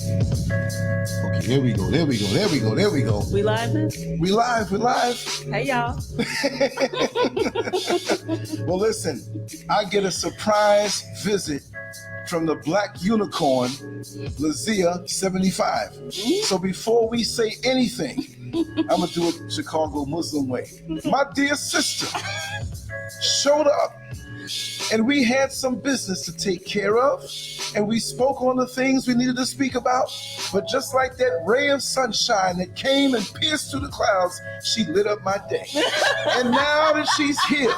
Okay, there we go. There we go. There we go. There we go. We live now? We live. We live. Hey, y'all. Well, listen, I get a surprise visit from the Black Unicorn, Lazia 75. So before we say anything, I'm going to do it Chicago Muslim way. My dear sister showed up, and we had some business to take care of, and we spoke on the things we needed to speak about. But just like that ray of sunshine that came and pierced through the clouds, she lit up my day. And now that she's here,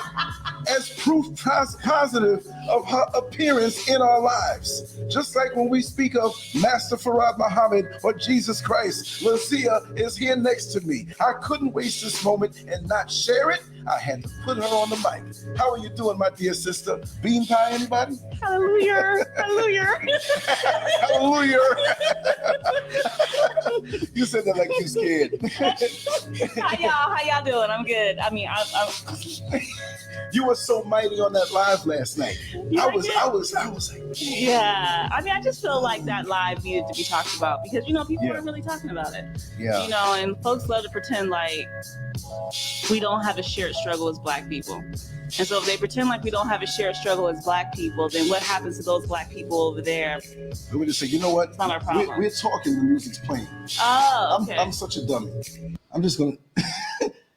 as proof positive of her appearance in our lives. Just like when we speak of Master Farad Muhammad or Jesus Christ, Lazia is here next to me. I couldn't waste this moment and not share it. I had to put her on the mic. How are you doing, my dear sister? Bean pie, anybody? Hallelujah. Hallelujah. Hallelujah. You said that like you scared. How y'all doing? I'm good. I mean, I'm You were so mighty on that live last night. You I like was it? like, yeah. I mean, I just feel like that live needed to be talked about because, people Yeah. aren't really talking about it. yeah. And folks love to pretend like we don't have a shared struggle as Black people. And so if they pretend like we don't have a shared struggle as Black people, then what happens to those Black people over there? We just say, you know what? It's not our problem. We're talking, the music's playing. Oh, okay. I'm such a dummy. I'm just going to,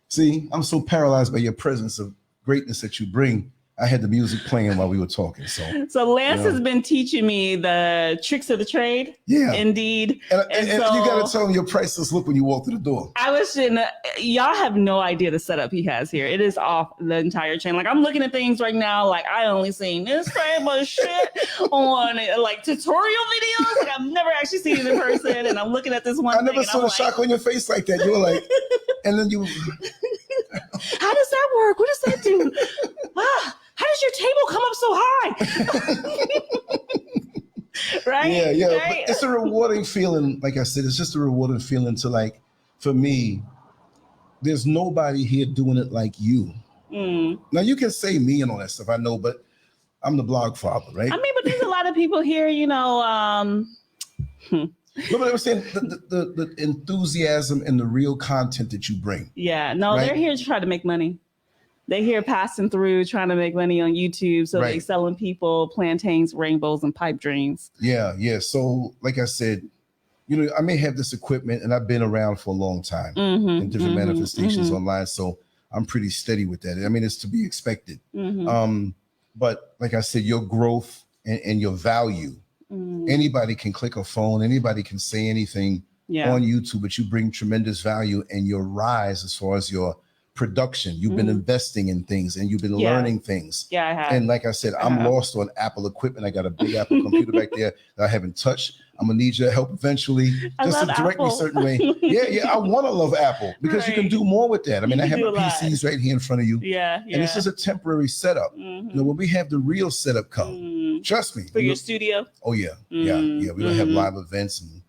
see, I'm so paralyzed by your presence of greatness that you bring. I had the music playing while we were talking. So Lance has been teaching me the tricks of the trade. Yeah. Indeed. And so you got to tell them your priceless look when you walk through the door. I was y'all have no idea the setup he has here. It is off the entire chain. Like I'm looking at things right now, like I only seen this frame of shit on like tutorial videos. Like I've never actually seen it in person. And I'm looking at this one. I never saw the shock on your face like that. You were like, and then you. How does that work? What does that do? How does your table come up so high? Right? Yeah. Right? But it's a rewarding feeling. Like I said, it's just a rewarding feeling to like, for me, there's nobody here doing it like you. Now you can say me and all that stuff, I know, but I'm the blog father, right? I mean, but there's a lot of people here, No, but I'm saying the enthusiasm and the real content that you bring. Yeah, no, right? They're here to try to make money. They're here passing through, trying to make money on YouTube. So they selling people plantains, rainbows, and pipe dreams. Yeah. So like I said, I may have this equipment and I've been around for a long time in different manifestations online. So I'm pretty steady with that. I mean, it's to be expected. But like I said, your growth and your value, anybody can click a phone, anybody can say anything on YouTube, but you bring tremendous value and your rise as far as your production. You've been investing in things and you've been learning things. Yeah, I have. And like I said, I'm lost on Apple equipment. I got a big Apple computer back there that I haven't touched. I'm gonna need your help eventually, just to direct me a certain way. Yeah. I want to love Apple because you can do more with that. I mean, I have my PCs right here in front of you. Yeah. And it's just a temporary setup. When we have the real setup come, trust me. For your studio? Oh yeah. We're gonna have live events and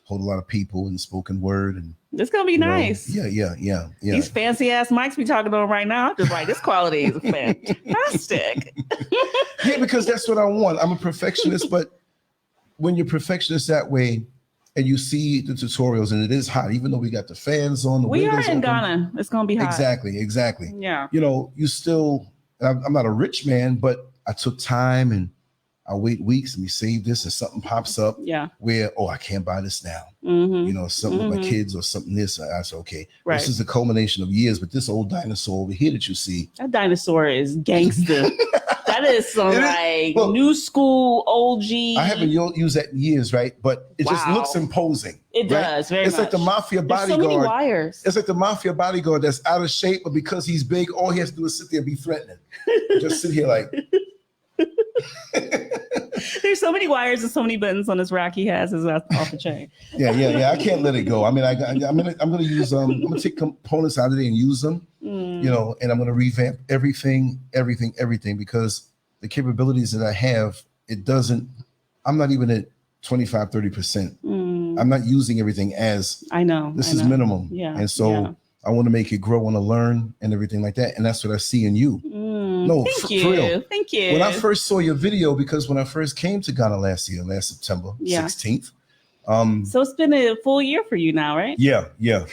hold a lot of people and spoken word and it's gonna be nice. Yeah. These fancy ass mics we talking about right now, just like this quality is fantastic. Yeah, because that's what I want. I'm a perfectionist, but when you're perfectionist that way and you see the tutorials and it is hot, even though we got the fans on, the we windows are in open, Ghana. It's gonna be hot. Exactly. Yeah. You still, I'm not a rich man, but I took time and I wait weeks and we save this and something pops up where, I can't buy this now. Something with my kids or something this. I said, okay, this is a culmination of years, but this old dinosaur over here that you see. That dinosaur is gangster. That is some new school OG. I haven't used that in years, right? But it just looks imposing. It does, very much. It's like the mafia bodyguard. So many wires. It's like the mafia bodyguard that's out of shape, but because he's big, all he has to do is sit there and be threatening. Just sit here like... There's so many wires and so many buttons on this rack he has is off the chain. Yeah. I can't let it go. I mean, I'm gonna use I'm gonna take components out of there and use them. And I'm gonna revamp everything because the capabilities that I have, I'm not even at 25-30%. I'm not using everything as I know. This is minimum. Yeah. And so I want to make it grow, want to learn and everything like that. And that's what I see in you. No, Thank you. For real. Thank you. When I first saw your video, because when I first came to Ghana last September 16th, So it's been a full year for you now, right? Yeah.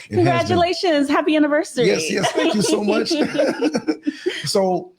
Congratulations. Happy anniversary. Yes. Thank you so much. So,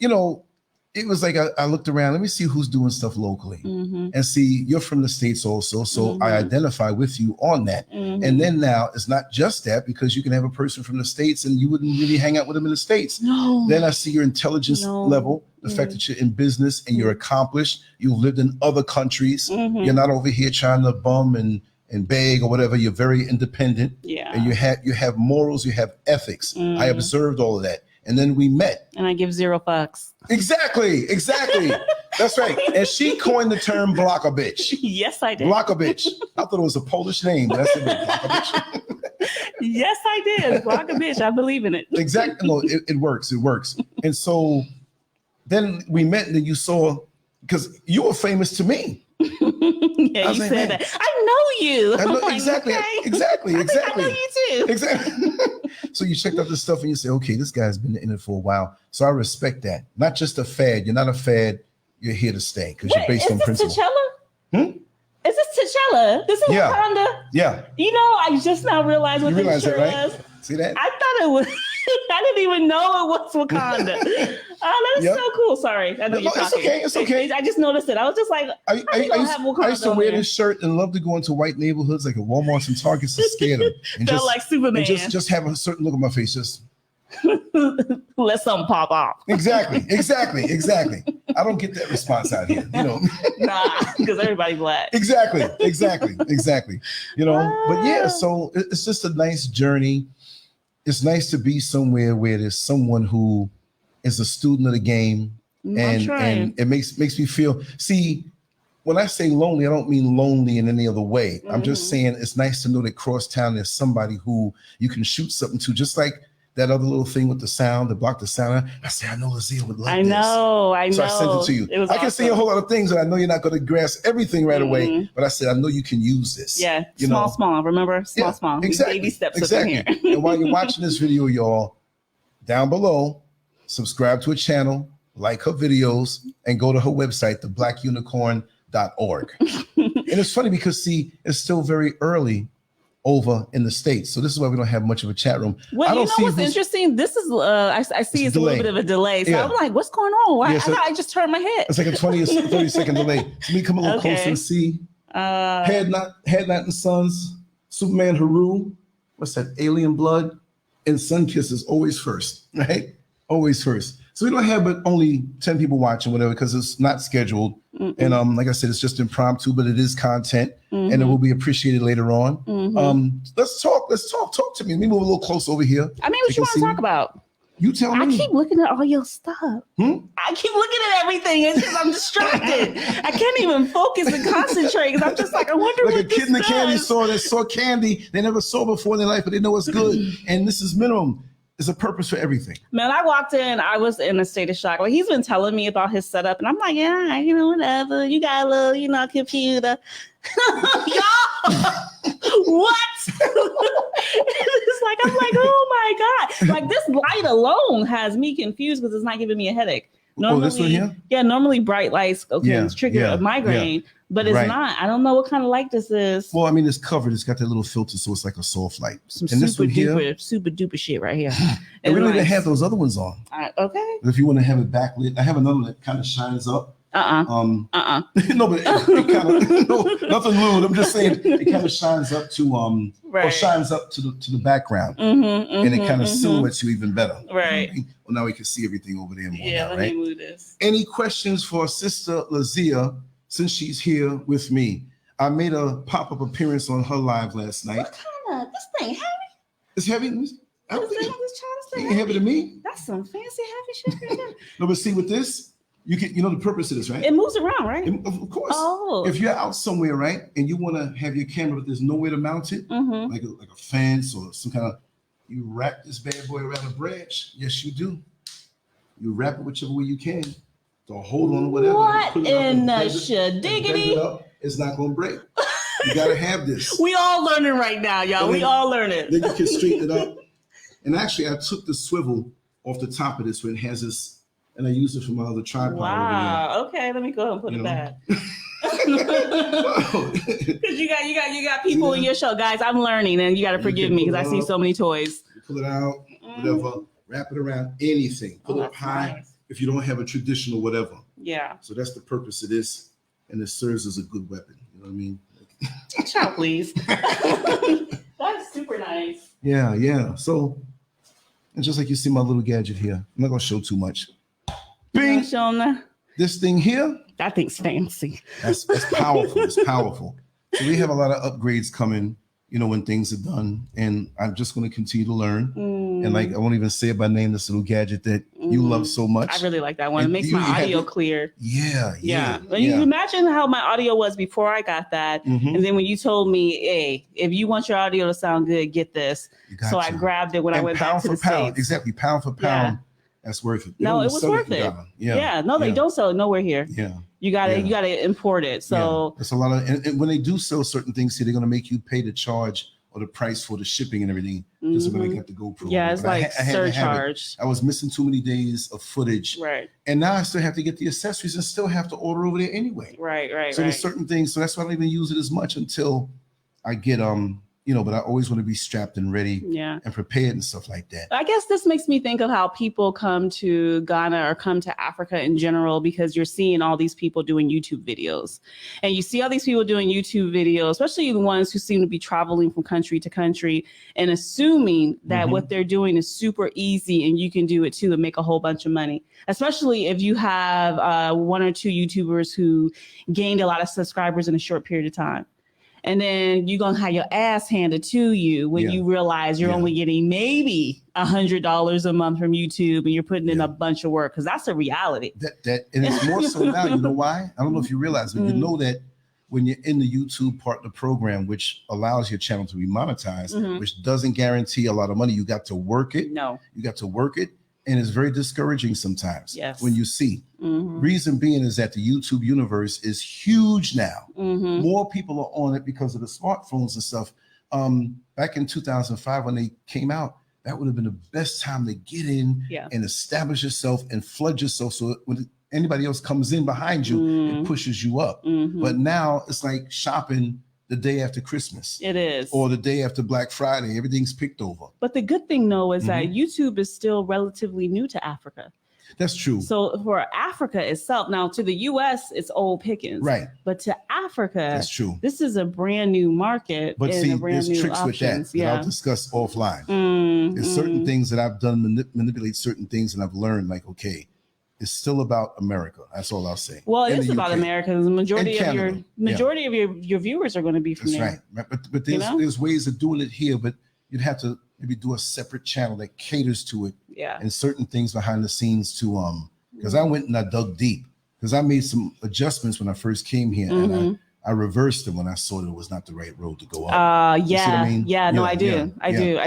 it was like I looked around, let me see who's doing stuff locally. And see, you're from the States also. So I identify with you on that. And then now it's not just that, because you can have a person from the States and you wouldn't really hang out with them in the States. No. Then I see your intelligence level, the fact that you're in business and you're accomplished. You've lived in other countries. You're not over here trying to bum and beg or whatever. You're very independent. Yeah. And you have morals, you have ethics. I observed all of that. And then we met. And I give 0 fucks. Exactly. That's right. And she coined the term block a bitch. Yes, I did. Block a bitch. I thought it was a Polish name. But I said, block a bitch. Yes, I did. Block a bitch. I believe in it. Exactly. No, it works. It works. And so then we met and then you saw, because you were famous to me. Yeah, you said that. I know you. I know, exactly. Exactly. I know you too. Exactly. So you checked out this stuff and you say, okay, this guy's been in it for a while. So I respect that. Not just a fad. You're not a fad. You're here to stay because you're based on principle. T'Challa? Is this T'Challa? This is Wakanda? Yeah. I just now realized what this shirt was. See that? I thought it was. I didn't even know it was Wakanda. Oh, that's so cool. Sorry. I know you're talking. It's okay. I just noticed it. I was just like, I used to wear this shirt and love to go into white neighborhoods like at Walmarts and Targets to scare them. And felt like Superman. And just have a certain look on my face. Just let something pop off. Exactly. I don't get that response out here, Nah, because everybody black. Exactly. But yeah, so it's just a nice journey. It's nice to be somewhere where there's someone who is a student of the game, and it makes me feel. See, when I say lonely, I don't mean lonely in any other way. I'm just saying it's nice to know that cross town there's somebody who you can shoot something to, just like that other little thing with the sound that blocked the sound. I said, I know Lizzie would love this. I know. So I sent it to you. I can see a whole lot of things, and I know you're not going to grasp everything right away. But I said, I know you can use this. Yeah, small. Remember, small. Exactly. Baby steps exactly. up in here. And while you're watching this video, y'all, down below, subscribe to her channel, like her videos, and go to her website, theblackunicorn.org. And it's funny because, see, it's still very early over in the States. So this is why we don't have much of a chat room. Well, what's interesting? This is, I see it's a little bit of a delay. So I'm like, what's going on? Why? I just turned my head. It's like a 20 or 30 second delay. So let me come a little closer and see. Head Knot and Sons, Superman Haru, what's that? Alien Blood, and Sun Kisses, always first, right? Always first. So we don't have but only 10 people watching, whatever, because it's not scheduled. And like I said, it's just impromptu, but it is content, and it will be appreciated later on. Let's talk. Talk to me. Let me move a little close over here. I mean, what you want to talk about? You tell me. I keep looking at all your stuff. I keep looking at everything. It's because I'm distracted. I can't even focus and concentrate because I'm just like, I wonder like what a kid in the candy store that saw candy they never saw before in their life, but they know it's good. And this is minimum. There's a purpose for everything. Man, I walked in, I was in a state of shock. Like, he's been telling me about his setup, and I'm like, yeah, whatever. You got a little, computer. Y'all, what? It's like, I'm like, oh my God. Like, this light alone has me confused because it's not giving me a headache. Normally, this one here? Yeah, normally bright lights trigger a migraine, but it's not. I don't know what kind of light this is. Well, I mean, it's covered. It's got that little filter, so it's like a soft light. Some super duper shit right here. And we don't even have those other ones on. Okay. If you want to have it backlit, I have another one that kind of shines up. No, but it kind of nothing lewd. I'm just saying it kind of shines up to or shines up to the background, and it kind of silhouettes you even better. Right. Well, now we can see everything over there more. Yeah, let me move this. Any questions for Sister Lazia since she's here with me? I made a pop-up appearance on her live last night. What kind of this thing heavy? It's heavy. I don't think it ain't heavy to me. That's some fancy heavy shit right there. No, but see with this. You can, the purpose of this, right? It moves around, right? Of course. Oh. If you're out somewhere, right, and you want to have your camera, but there's nowhere to mount it, like a fence or some kind of, you wrap this bad boy around a branch. Yes, you do. You wrap it whichever way you can to hold on to whatever. What in the shadiggity? It's not going to break. You got to have this. We all learning right now, y'all. We all learning. Then you can straighten it up. And actually, I took the swivel off the top of this where it has this. And I use it for my other tripod. Wow. Okay, let me go ahead and put it back. Because you got people in your show, guys. I'm learning, and you got to forgive me because I see so many toys. You pull it out, whatever, wrap it around anything. Pull it up high. Nice. If you don't have a traditional whatever. Yeah. So that's the purpose of this, and it serves as a good weapon. You know what I mean? Ciao, please. That's super nice. Yeah. So, and just like you see my little gadget here, I'm not gonna show too much. Bing. Show them that? This thing here. That thing's fancy. That's powerful. It's powerful. So we have a lot of upgrades coming, you know, when things are done. And I'm just going to continue to learn. And like, I won't even say it by name, this little gadget that you love so much. I really like that one. And it makes my audio clear. Yeah. But you imagine how my audio was before I got that. And then when you told me, hey, if you want your audio to sound good, get this. So I grabbed it when I went back to the States. Exactly. Pound for pound. That's worth it. No, it was worth it. No, they don't sell it nowhere here. Yeah. You gotta import it. So there's a lot of, and when they do sell certain things here, they're gonna make you pay the charge or the price for the shipping and everything. Just when they get the GoPro. Yeah, it's like surcharge. I was missing too many days of footage. Right. And now I still have to get the accessories and still have to order over there anyway. Right. So there's certain things. So that's why I don't even use it as much until I get but I always want to be strapped and ready and prepared and stuff like that. I guess this makes me think of how people come to Ghana or come to Africa in general, because you're seeing all these people doing YouTube videos. And you see all these people doing YouTube videos, especially the ones who seem to be traveling from country to country and assuming that what they're doing is super easy and you can do it too and make a whole bunch of money. Especially if you have one or two YouTubers who gained a lot of subscribers in a short period of time. And then you're going to have your ass handed to you when you realize you're only getting maybe $100 a month from YouTube and you're putting in a bunch of work, because that's a reality. And it's more so now. You know why? I don't know if you realize, but you know that when you're in the YouTube part of the program, which allows your channel to be monetized, which doesn't guarantee a lot of money, you got to work it. You got to work it. And it's very discouraging sometimes when you see. Reason being is that the YouTube universe is huge now. More people are on it because of the smartphones and stuff. Back in 2005, when they came out, that would have been the best time to get in and establish yourself and flood yourself. So when anybody else comes in behind you, it pushes you up. But now it's like shopping the day after Christmas. It is. Or the day after Black Friday. Everything's picked over. But the good thing, though, is that YouTube is still relatively new to Africa. That's true. So for Africa itself, now to the U.S., it's old pickings. Right. But to Africa, that's true. This is a brand new market. But see, there's tricks options. with that I'll discuss offline. There's certain things that I've done, manipulate certain things, and I've learned, like, okay, it's still about America. That's all I'll say. Well, it is about America. The majority of your viewers are going to be from there. That's right. But there's ways of doing it here, but you'd have to maybe do a separate channel that caters to it. And certain things behind the scenes to because I went and I dug deep, because I made some adjustments when I first came here, and I reversed them when I saw that it was not the right road to go up. You see what I mean? I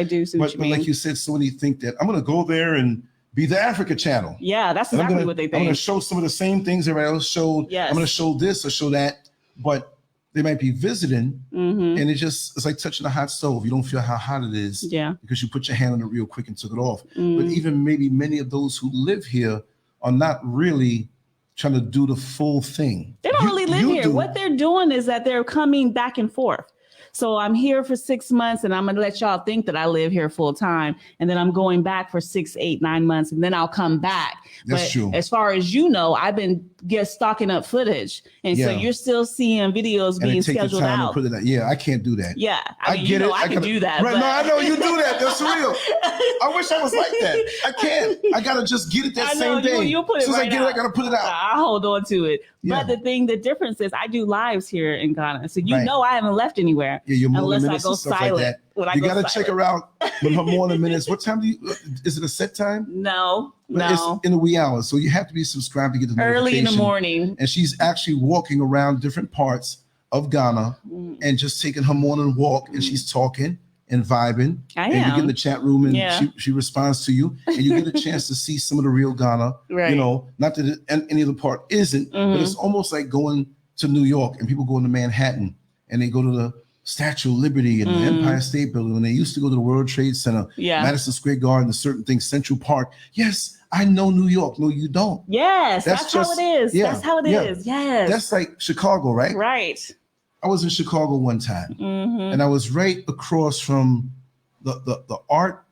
do. But like you said, so many think that I'm going to go there and be the Africa channel. Yeah, that's exactly what they think. I'm going to show some of the same things everybody else showed. I'm going to show this or show that, but they might be visiting, and it's like touching a hot stove. You don't feel how hot it is, because you put your hand on it real quick and took it off. But even maybe many of those who live here are not really trying to do the full thing. They don't really live here. What they're doing is that they're coming back and forth. So I'm here for 6 months and I'm going to let y'all think that I live here full time. And then I'm going back for 6, 8, 9 months, and then I'll come back. That's true. As far as you know, I've been stocking up footage. And so you're still seeing videos being scheduled out. Put it out. Yeah, I can't do that. Yeah. I get it. I can do that. Right. No, I know you do that. That's real. I wish I was like that. I can't. I got to just get it that same day. You'll put it as soon as I get it, I got to put it out. I'll hold on to it. But the difference is I do lives here in Ghana. So you know I haven't left anywhere. Yeah, your unless minutes I go and stuff silent. Like that. You got to check her out with her morning minutes. What time is it a set time? No. It's in the wee hours. So you have to be subscribed to get the notification. Early in the morning. And she's actually walking around different parts of Ghana and just taking her morning walk, and she's talking and vibing. And you get in the chat room and she responds to you, and you get a chance to see some of the real Ghana. Right. You know, not that any other part isn't, but it's almost like going to New York, and people go into Manhattan and they go to Statue of Liberty and the Empire State Building, when they used to go to the World Trade Center, Madison Square Garden, and certain things, Central Park. Yes, I know New York. No, you don't. Yes, that's how it is. Yeah, that's how it is. Yes. That's like Chicago, right? Right. I was in Chicago one time, and I was right across from the art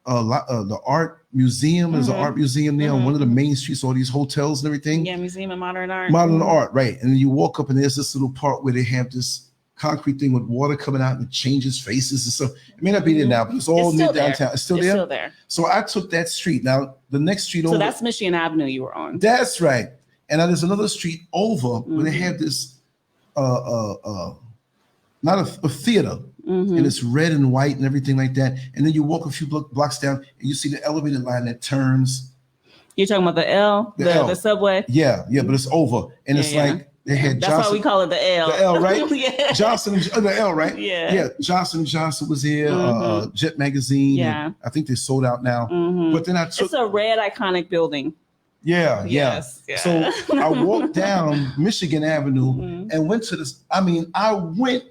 museum. There's an art museum there on one of the main streets, all these hotels and everything. Yeah, Museum of Modern Art. Modern art, right. And then you walk up and there's this little part where they have this concrete thing with water coming out and it changes faces and stuff. It may not be there now, but it's all near downtown. It's still there? So I took that street. Now, the next street over. So that's Michigan Avenue you were on. That's right. And now there's another street over where they have this, not a theater. And it's red and white and everything like that. And then you walk a few blocks down and you see the elevator line that turns. You're talking about the L, the subway? Yeah, but it's over. And it's like they had Johnson. That's why we call it the L. The L, right? Yeah. Johnson, the L, right? Yeah. Johnson & Johnson was here, Jet Magazine. Yeah. I think they're sold out now. But then it's a red iconic building. Yeah. So I walked down Michigan Avenue and went to this. I mean, I went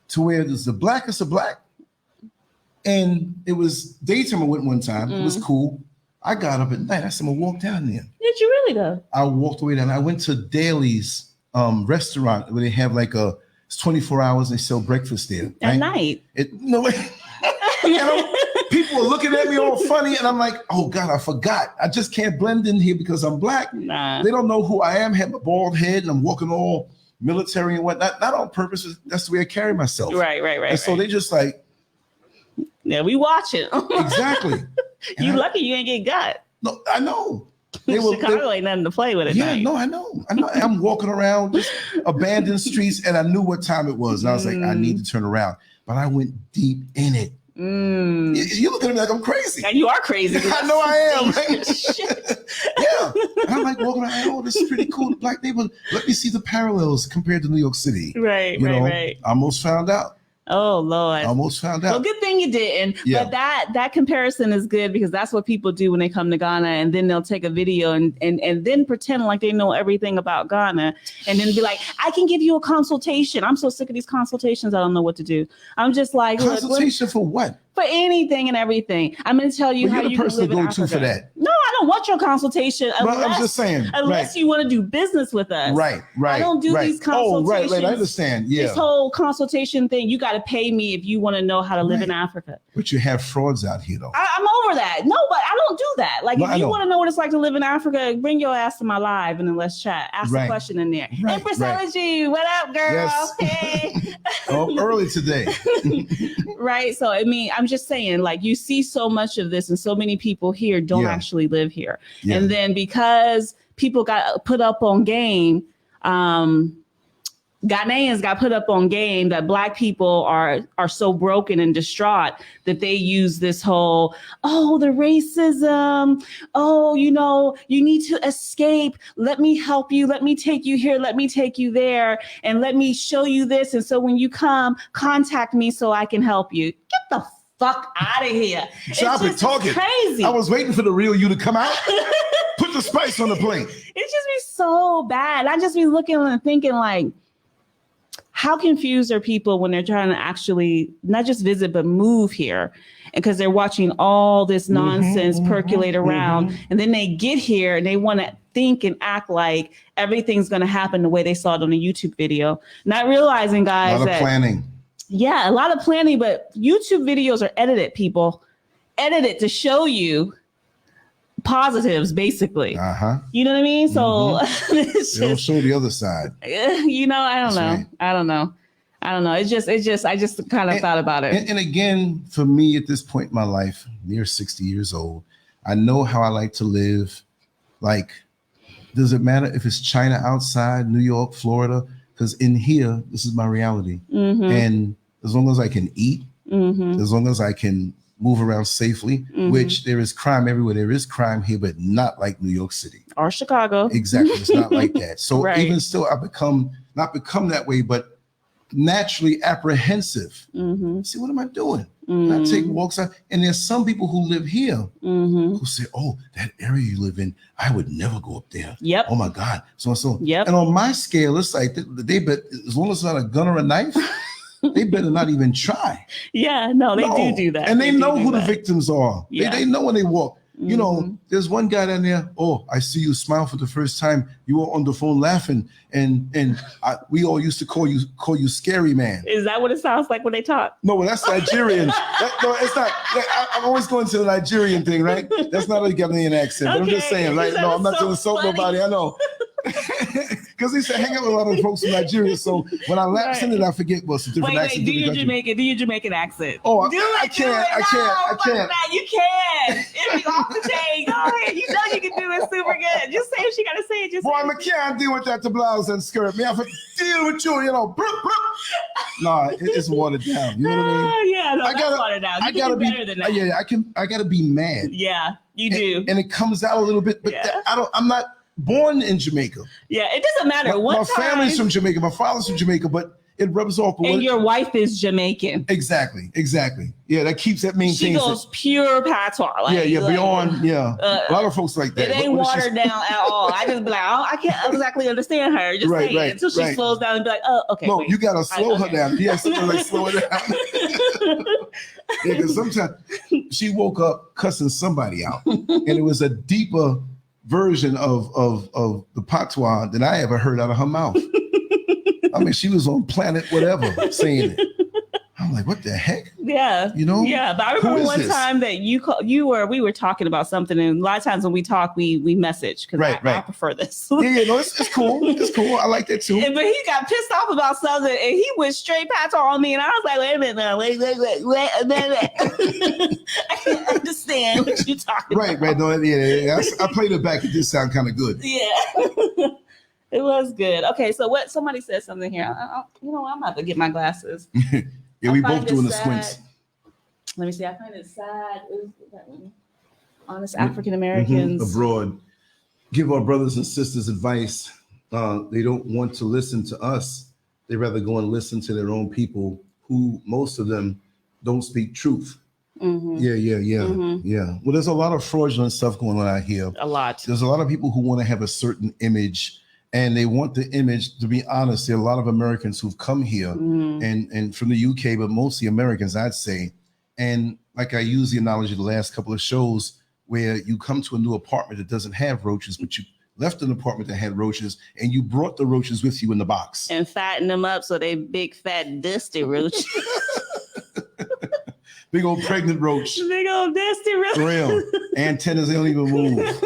to where there's the blackest of black. And it was daytime. I went one time. It was cool. I got up at night. I said, I'm gonna walk down there. Did you really though? I walked away down. I went to Daly's restaurant where they have like it's 24 hours. They sell breakfast there. At night. People were looking at me all funny, and I'm like, oh God, I forgot. I just can't blend in here because I'm black. Nah. They don't know who I am. Have a bald head, and I'm walking all military and whatnot. Not on purpose. That's the way I carry myself. Right. And so they just like, yeah, we watching. Exactly. You lucky you ain't get got. No, I know. Chicago ain't nothing to play with it. Yeah, no, I know. I'm walking around just abandoned streets, and I knew what time it was. And I was like, I need to turn around. But I went deep in it. You look at me like I'm crazy. And you are crazy. I know I am. Yeah. And I'm like walking around, oh, this is pretty cool. Black neighborhood. Let me see the parallels compared to New York City. Right. I almost found out. Oh Lord! Almost found out. Well, good thing you didn't. Yeah. But that comparison is good because that's what people do when they come to Ghana, and then they'll take a video and then pretend like they know everything about Ghana, and then be like, "I can give you a consultation." I'm so sick of these consultations. I don't know what to do. I'm just like, consultation for what? For anything and everything. I'm going to tell you how you can live in Africa. For that. No, I don't want your consultation I'm just saying, unless you want to do business with us. Right. I don't do these consultations. Oh, right. I understand. Yeah. This whole consultation thing, you got to pay me if you want to know how to live in Africa. But you have frauds out here, though. I'm over that. No, but I don't do that. Like, if you want to know what it's like to live in Africa, bring your ass to my live and then let's chat. Ask a question in there. Empressology, what up, girl? Yes. Hey. Early today. Right. So, I mean, I'm just saying, like, you see so much of this and so many people here don't actually live here. Yeah. And then because people got put up on game, Ghanaians got put up on game that Black people are so broken and distraught that they use this whole, the racism. Oh, you need to escape. Let me help you. Let me take you here. Let me take you there. And let me show you this. And so when you come, contact me so I can help you. Get the fuck out of here. Stop it, talking. Crazy. I was waiting for the real you to come out. Put the spice on the plate. It just be so bad. I just be looking and thinking like, how confused are people when they're trying to actually not just visit, but move here? And because they're watching all this nonsense percolate around. And then they get here and they want to think and act like everything's going to happen the way they saw it on a YouTube video. Not realizing, guys, a lot of planning. Yeah, a lot of planning, but YouTube videos are edited, people. Edited to show you positives, basically. You know what I mean? So it's they don't show the other side. I don't know. Right. I don't know. I just kind of thought about it. And again, for me at this point in my life, near 60 years old, I know how I like to live. Like, does it matter if it's China outside, New York, Florida? Because in here, this is my reality. And as long as I can eat, as long as I can move around safely, which there is crime everywhere. There is crime here, but not like New York City. Or Chicago. Exactly. It's not like that. So even still, I not become that way, but naturally apprehensive. See, what am I doing? I take walks out. And there's some people who live here who say, oh, that area you live in, I would never go up there. Yep. Oh my God. So. Yep. And on my scale, it's like, but as long as it's not a gun or a knife, they better not even try. Yeah, no, they do that. And they know who the victims are. Yeah. They know when they walk. You know, there's one guy down there. Oh, I see you smile for the first time. You were on the phone laughing, and we all used to call you scary man. Is that what it sounds like when they talk? No, well, that's Nigerian. No, it's not. I'm always going to the Nigerian thing, right? That's not a Ghanaian accent. But I'm just saying, right? No, I'm not trying to insult nobody. I know. Because they said hang out with a lot of folks from Nigeria, so when I lapse in it, I forget what's a different accent. Do your Jamaican accent. Oh, I can't. You can. It'll be off the chain. Go ahead. You know you can do it super good. Just say if she gotta say it. Just boy, I can't deal with that. The blouse and skirt. Me, I have to deal with you. You know, nah, it's watered down. You know what I mean? Yeah, no, that's watered down. You can do better than that. Yeah, I gotta be mad. Yeah, you do. And it comes out a little bit, but I'm not born in Jamaica. Yeah, it doesn't matter. My family's from Jamaica. My father's from Jamaica, but it rubs off. And your wife is Jamaican. Exactly. Yeah, that keeps that maintains. She goes pure patois. Like, beyond. Yeah, a lot of folks like that. It ain't watered down at all. I just be like, I can't exactly understand her. Just say it until she slows down and be like, oh, okay. No, you gotta slow her down. Yeah, like slow her down. Yeah, because sometimes she woke up cussing somebody out, and it was a deeper version of the patois than I ever heard out of her mouth. I mean, she was on planet whatever saying it. I'm like, what the heck? Yeah. You know? Yeah. But I remember one time that we were talking about something, and a lot of times when we talk, we message because I prefer this. No, it's cool. It's cool. I like that too. But he got pissed off about something, and he went straight patois on me, and I was like, wait a minute now, wait. I can't understand what you're talking about. Right. No, I played it back. It did sound kind of good. Yeah. It was good. Okay, so what? Somebody said something here. I'm about to get my glasses. Yeah, we both doing the squints. Let me see. I find it sad. Honest African Americans abroad give our brothers and sisters advice. They don't want to listen to us. They rather go and listen to their own people, who most of them don't speak truth. Mm-hmm. Yeah. Well, there's a lot of fraudulent stuff going on out here. A lot. There's a lot of people who want to have a certain image. And they want the image, to be honest, there are a lot of Americans who've come here and from the UK, but mostly Americans, I'd say. And like I use the analogy of the last couple of shows, where you come to a new apartment that doesn't have roaches, but you left an apartment that had roaches, and you brought the roaches with you in the box. And fatten them up so they big, fat, dusty roaches. Big old pregnant roach. Big old dusty roach. For real. Antennas, they don't even move.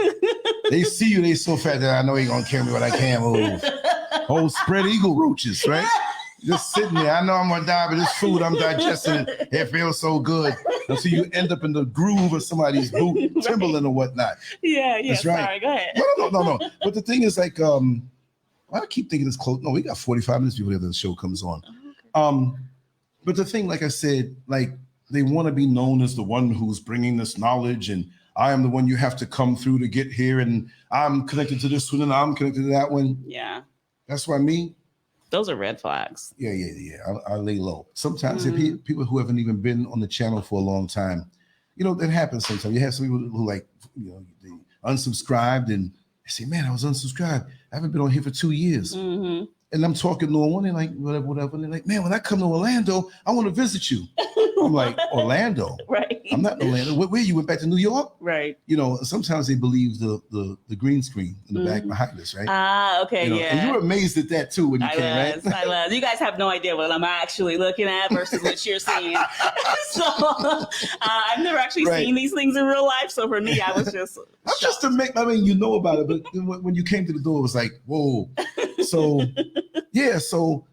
They see you, they so fat that I know he gonna kill me, but I can't move. Whole spread eagle roaches, right? Just sitting there. I know I'm gonna die, but this food I'm digesting, it feels so good. Until you end up in the groove of somebody's boot, Timberland or whatnot. Yeah. That's right. Sorry, go ahead. No. But the thing is, like, I keep thinking it's close. No, we got 45 minutes before the show comes on. Okay. But the thing, like I said, like, they want to be known as the one who's bringing this knowledge, and I am the one you have to come through to get here, and I'm connected to this one, and I'm connected to that one. Yeah. That's what I mean. Those are red flags. Yeah. I lay low. Sometimes people who haven't even been on the channel for a long time, that happens sometimes. You have some people who they unsubscribed, and they say, man, I was unsubscribed. I haven't been on here for 2 years. Mm-hmm. And I'm talking to one, and like, whatever. And they're like, man, when I come to Orlando, I want to visit you. I'm like, Orlando? Right. I'm not in Orlando. Where you went back to New York? Right. Sometimes they believe the green screen in the back behind us, right? Ah, okay, yeah. And you were amazed at that too when you came, right? I was. You guys have no idea what I'm actually looking at versus what you're seeing. So I've never actually seen these things in real life. So for me, I was just I'm just to make, you know about it, but when you came to the door, it was like, whoa. So yeah, so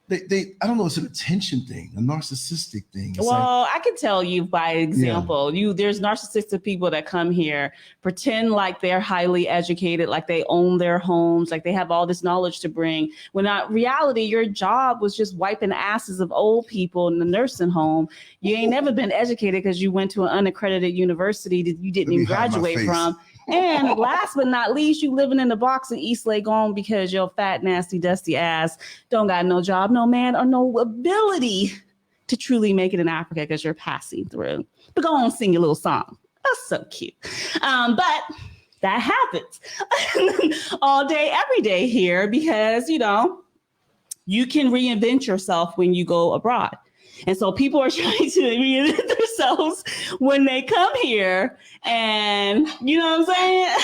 they I don't know, it's an attention thing, a narcissistic thing. It's I can tell you by example, there's narcissistic people that come here, pretend like they're highly educated, like they own their homes, like they have all this knowledge to bring. When in reality, your job was just wiping asses of old people in the nursing home. You ain't never been educated because you went to an unaccredited university that you didn't even graduate from. And last but not least, you living in the box in East Lake Home because your fat, nasty, dusty ass don't got no job, no man, or no ability to truly make it in Africa because you're passing through. But go on, sing your little song. That's so cute. But that happens all day, every day here because, You can reinvent yourself when you go abroad. And so people are trying to reinvent themselves when they come here, and you know what I'm saying?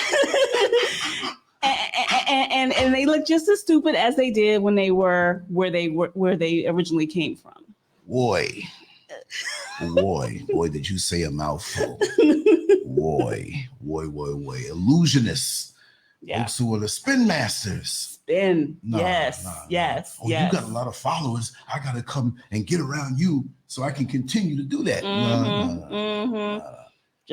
and they look just as stupid as they did when they were where they originally came from. Boy, did you say a mouthful? boy. Illusionists. Yeah. Folks who are the spin masters. Yes. Oh, you got a lot of followers. I got to come and get around you so I can continue to do that. I'm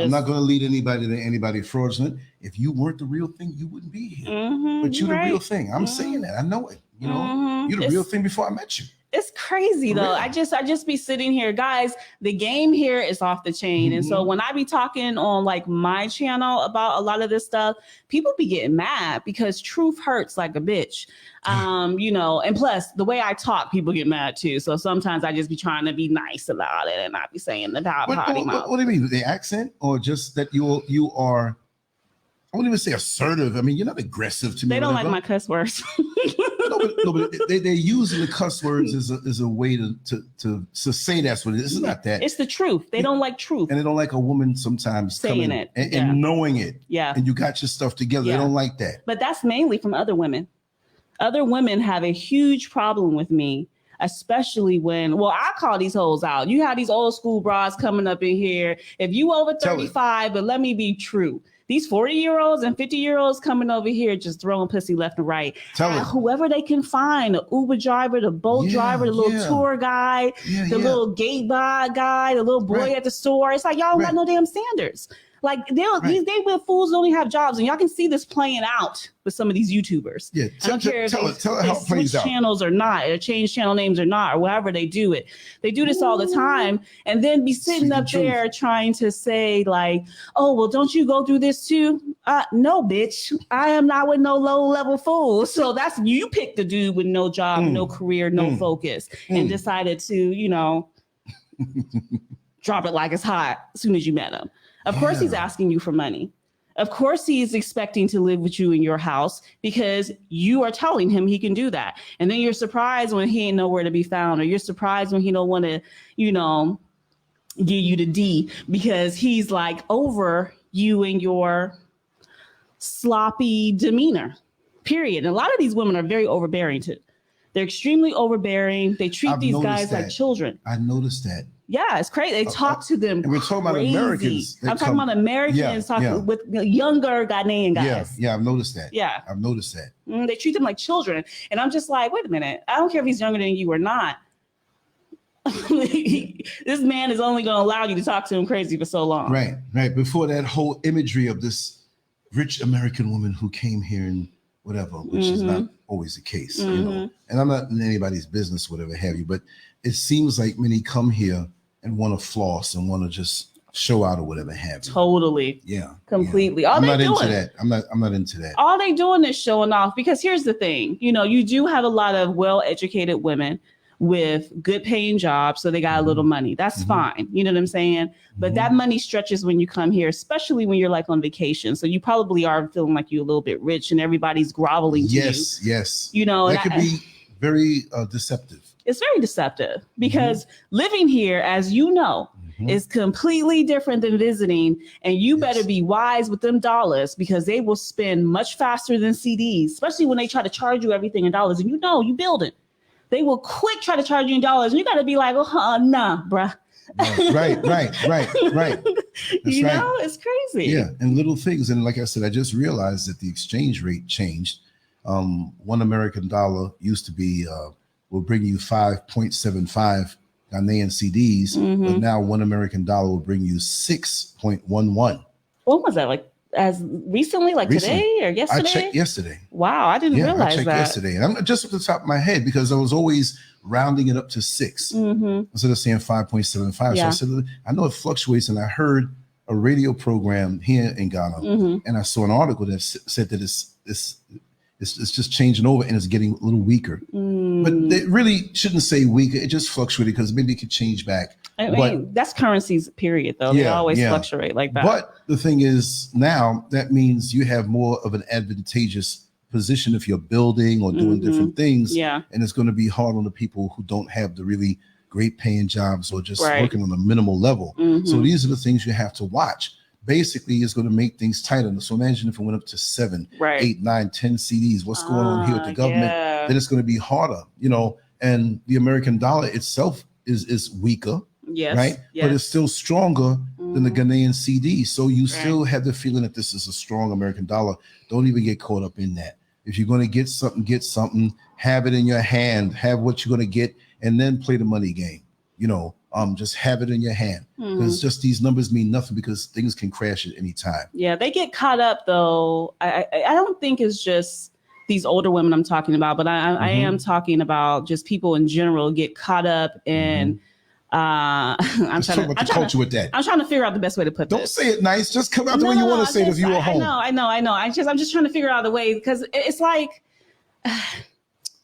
not going to lead anybody to anybody fraudulent. If you weren't the real thing, you wouldn't be here. But you're the real thing. I'm saying that. I know it. You know, you're the real thing before I met you. It's crazy though. I just be sitting here, guys. The game here is off the chain. And so when I be talking on like my channel about a lot of this stuff, people be getting mad because truth hurts like a bitch. You know, and plus the way I talk, people get mad too. So sometimes I just be trying to be nice about it and not be saying the potty mouth. What do you mean? The accent, or just that you are, I wouldn't even say assertive. I mean, you're not aggressive to me. They don't like my cuss words. No, but they're using the cuss words as a way to say that's what it is. It's not that. It's the truth. They don't like truth. And they don't like a woman sometimes saying it and knowing it. Yeah. And you got your stuff together. They don't like that. But that's mainly from other women. Other women have a huge problem with me, especially when, well, I call these hoes out. You have these old school bras coming up in here. If you over 35, but let me be true. These 40-year-olds and 50-year-olds coming over here just throwing pussy left and right. Whoever they can find, the Uber driver, the boat driver, the little tour guy, the little gate guy, the little boy at the store. It's like, y'all don't got no damn standards. Like these with fools don't even have jobs, and y'all can see this playing out with some of these YouTubers. Yeah, I don't care if they switch channels or not, or change channel names or not, or however they do it. They do this all the time, and then be sitting up there trying to say like, "Oh, well, don't you go through this too?" No, bitch, I am not with no low level fools. So that's you picked the dude with no job, no career, no focus, and decided to, you know, drop it like it's hot as soon as you met him. Of course, he's asking you for money. Of course, he's expecting to live with you in your house because you are telling him he can do that. And then you're surprised when he ain't nowhere to be found, or you're surprised when he don't want to, you know, give you the D because he's like over you and your sloppy demeanor, period. And a lot of these women are very overbearing too. They're extremely overbearing. They treat these guys like children. I noticed that. Yeah, it's crazy. They talk to them. And we're talking about Americans. I'm talking about Americans talking with younger Ghanaian guys. Yeah, I've noticed that. Yeah. I've noticed that. They treat them like children. And I'm just like, wait a minute. I don't care if he's younger than you or not. This man is only going to allow you to talk to him crazy for so long. Right. Before that whole imagery of this rich American woman who came here and whatever, which is not always the case, you know. And I'm not in anybody's business, whatever have you, but it seems like many come here and want to floss and want to just show out or whatever have you. Totally. Yeah. Completely. I'm not into that. I'm not into that. All they doing is showing off, because here's the thing. You know, you do have a lot of well-educated women with good paying jobs, so they got a little money. That's fine. You know what I'm saying? But that money stretches when you come here, especially when you're like on vacation. So you probably are feeling like you're a little bit rich and everybody's groveling to you. Yes. You know, that could be very deceptive. It's very deceptive because living here, as you know, is completely different than visiting. And you better be wise with them dollars, because they will spend much faster than CDs, especially when they try to charge you everything in dollars. And you know, you build it. They will quick try to charge you in dollars. And you got to be like, nah, bruh. Right. That's you know, it's crazy. Yeah, and little things. And like I said, I just realized that the exchange rate changed. $1 American used to be will bring you 5.75 Ghanaian CDs, but now $1 American will bring you 6.11. What was that, like as recently, today or yesterday? I checked yesterday. Wow, I didn't realize I checked yesterday. And I'm just at the top of my head because I was always rounding it up to 6 instead of saying 5.75. So I said, I know it fluctuates, and I heard a radio program here in Ghana, and I saw an article that said that it's just changing over and it's getting a little weaker. But it really shouldn't say weaker. It just fluctuated because maybe it could change back. I mean, that's currencies, period, though. They always fluctuate like that. But the thing is, now that means you have more of an advantageous position if you're building or doing different things. Yeah. And it's going to be hard on the people who don't have the really great paying jobs or just Right. working on a minimal level. So these are the things you have to watch. Basically, it's going to make things tighter. So imagine if it went up to 7, Right. 8, 9, 10 CDs. What's going on here with the government? Yeah. Then it's going to be harder, you know. And the American dollar itself is weaker, Yes. right? Yes. But it's still stronger than the Ghanaian CD. So you still have the feeling that this is a strong American dollar. Don't even get caught up in that. If you're going to get something, have it in your hand, have what you're going to get, and then play the money game. You know, just have it in your hand. Because just these numbers mean nothing because things can crash at any time. Yeah, they get caught up though. I don't think it's just these older women I'm talking about, but I am talking about just people in general get caught up in. I'm trying to figure out the best way to put this. Don't say it nice. Just come out the way you want to say it if you were home. I know. I'm just trying to figure out the way because it's like.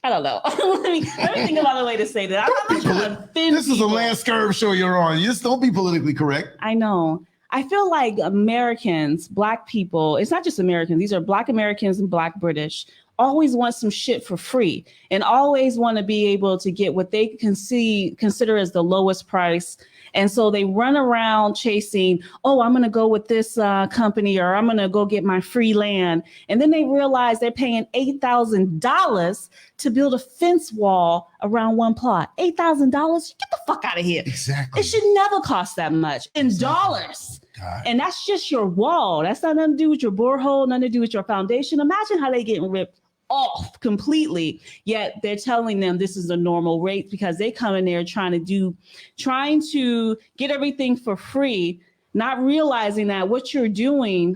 I don't know. let me think about a way to say that. I'm not trying to offend This is a LANCESCURV show you're on. You just don't be politically correct. I know. I feel like Americans, Black people, it's not just Americans, these are Black Americans and Black British, always want some shit for free and always want to be able to get what they consider as the lowest price. And so they run around chasing, oh, I'm going to go with this company or I'm going to go get my free land. And then they realize they're paying $8,000 to build a fence wall around one plot. $8,000? Get the fuck out of here. Exactly. It should never cost that much in dollars. God. And that's just your wall. That's not nothing to do with your borehole, nothing to do with your foundation. Imagine how they getting ripped off completely, yet they're telling them this is a normal rate because they come in there trying to get everything for free, not realizing that what you're doing,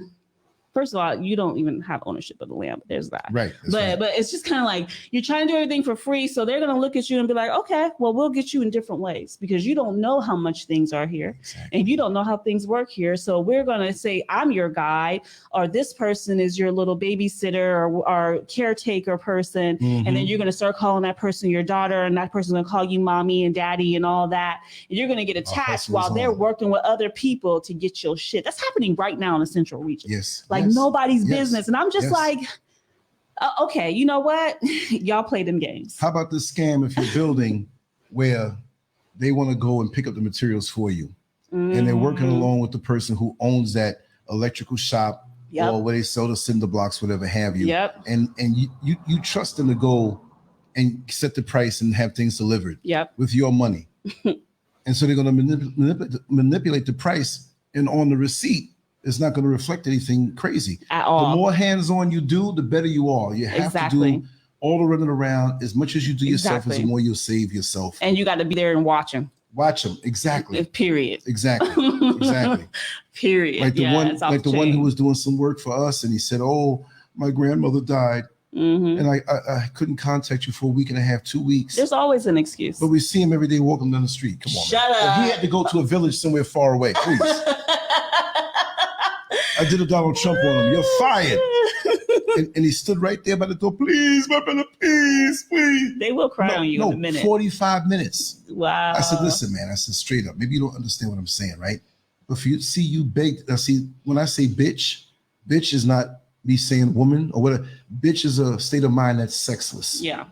first of all, you don't even have ownership of the land. There's that. Right. But it's just kind of like you're trying to do everything for free. So they're going to look at you and be like, okay, well, we'll get you in different ways because you don't know how much things are here and you don't know how things work here. So we're going to say, I'm your guide, or this person is your little babysitter or caretaker person. And then you're going to start calling that person your daughter and that person's going to call you mommy and daddy and all that. And you're going to get attached while they're working with other people to get your shit. That's happening right now in the Central Region. Yes. Like nobody's business. And I'm just like, okay, you know what? Y'all play them games. How about this scam if you're building where they want to go and pick up the materials for you and they're working along with the person who owns that electrical shop or where they sell the cinder blocks, whatever have you. And you trust them to go and set the price and have things delivered with your money. And so they're going to manipulate the price, and on the receipt, it's not going to reflect anything crazy at all. The more hands-on you do, the better you are. You have to do all the running around as much as you do yourself, as the more you'll save yourself. And you got to be there and watch them. Watch them. Exactly. Period. Exactly. Exactly. Period. Like the one who was doing some work for us, and he said, "Oh, my grandmother died, and I couldn't contact you for a week and a half, 2 weeks." There's always an excuse. But we see him every day walking down the street. Come on, Shut up. And he had to go to a village somewhere far away. Please. I did a Donald Trump on him. You're fired. And he stood right there by the door. Please, my brother, please. They will cry on you in a minute. 45 minutes. Wow. I said, listen, man. I said, straight up. Maybe you don't understand what I'm saying, right? But for you to see you beg, when I say bitch is not me saying woman or whatever. Bitch is a state of mind that's sexless. Yeah.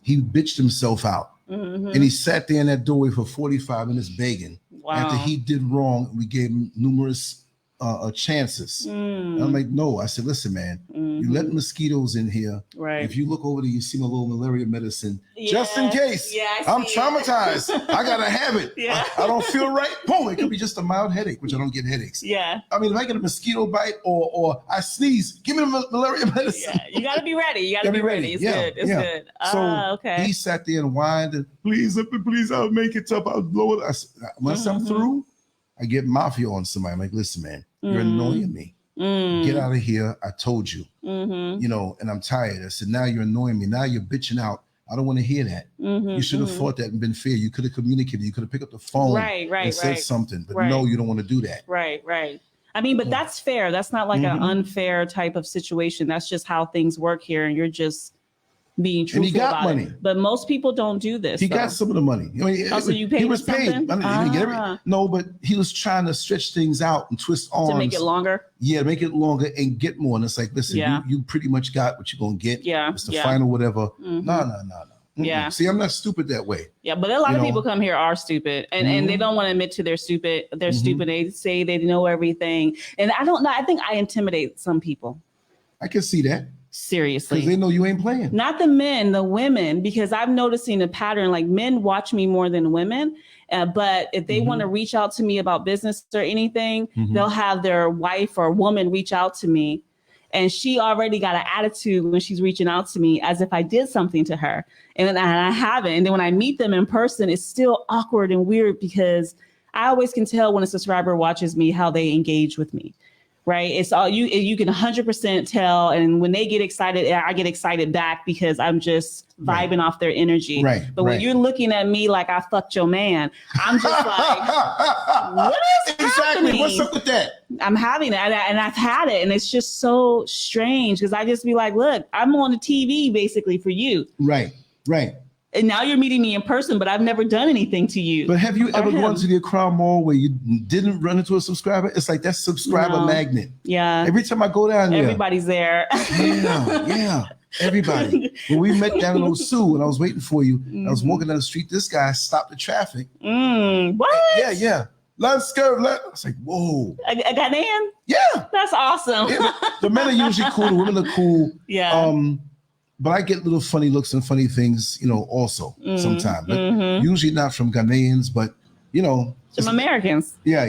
He bitched himself out. And he sat there in that doorway for 45 minutes begging. Wow. After he did wrong, we gave him numerous chances. And I'm like, no. I said, listen, man, you let mosquitoes in here. Right. If you look over there, you see my little malaria medicine. Just in case. Yeah, I'm traumatized. I gotta have it. Yeah. I don't feel right. Boom. It could be just a mild headache, which I don't get headaches. Yeah. I mean, if I get a mosquito bite or I sneeze, give me the malaria medicine. Yeah. You gotta be ready. You gotta be ready. It's good. It's good. So okay. he sat there and whined and please, I'll make it up. I'll blow it. Once I'm through, I get mafia on somebody. I'm like, listen, man, you're annoying me. Get out of here. I told you, you know, and I'm tired. I said, now you're annoying me. Now you're bitching out. I don't want to hear that. You should have fought that and been fair. You could have communicated. You could have picked up the phone and said something. But no, you don't want to do that. Right. I mean, but that's fair. That's not like an unfair type of situation. That's just how things work here. And you're just being truthful and he got about money. it. But most people don't do this. He got some of the money. I mean, Also, you paid he was him paid. something? I mean, he didn't get no, but he was trying to stretch things out and twist arms to make it longer. Yeah, make it longer and get more. And it's like, listen, Yeah. you pretty much got what you're gonna get. Yeah, it's the yeah. final whatever. Mhm. No. Yeah. See, I'm not stupid that way. Yeah, but a lot of people come here are stupid, and they don't want to admit to they're stupid. They're stupid. They say they know everything, and I don't know. I think I intimidate some people. I can see that. Seriously, because they know you ain't playing. Not the men, the women, because I've noticing a pattern. Like men watch me more than women, but if they want to reach out to me about business or anything, they'll have their wife or woman reach out to me. And she already got an attitude when she's reaching out to me as if I did something to her. And I haven't. And then when I meet them in person, it's still awkward and weird because I always can tell when a subscriber watches me how they engage with me. Right. It's all you can 100% tell. And when they get excited, I get excited back because I'm just vibing off their energy. Right. But when you're looking at me like I fucked your man, I'm just like, what is happening? What's up with that? I'm having it and I've had it. And it's just so strange because I just be like, look, I'm on the TV basically for you. Right. And now you're meeting me in person, but I've never done anything to you. But have you ever gone to the Accra Mall where you didn't run into a subscriber? It's like that subscriber magnet. Yeah. Every time I go down there. Everybody's there. Yeah. Everybody. When we met down in Osu and I was waiting for you, I was walking down the street. This guy stopped the traffic. What? Yeah. LANCESCURV. I was like, whoa. A Ghanaian? Yeah. That's awesome. Yeah, the men are usually cool. The women are cool. Yeah. But I get little funny looks and funny things, also sometimes. But usually not from Ghanaians, but some Americans. Yeah.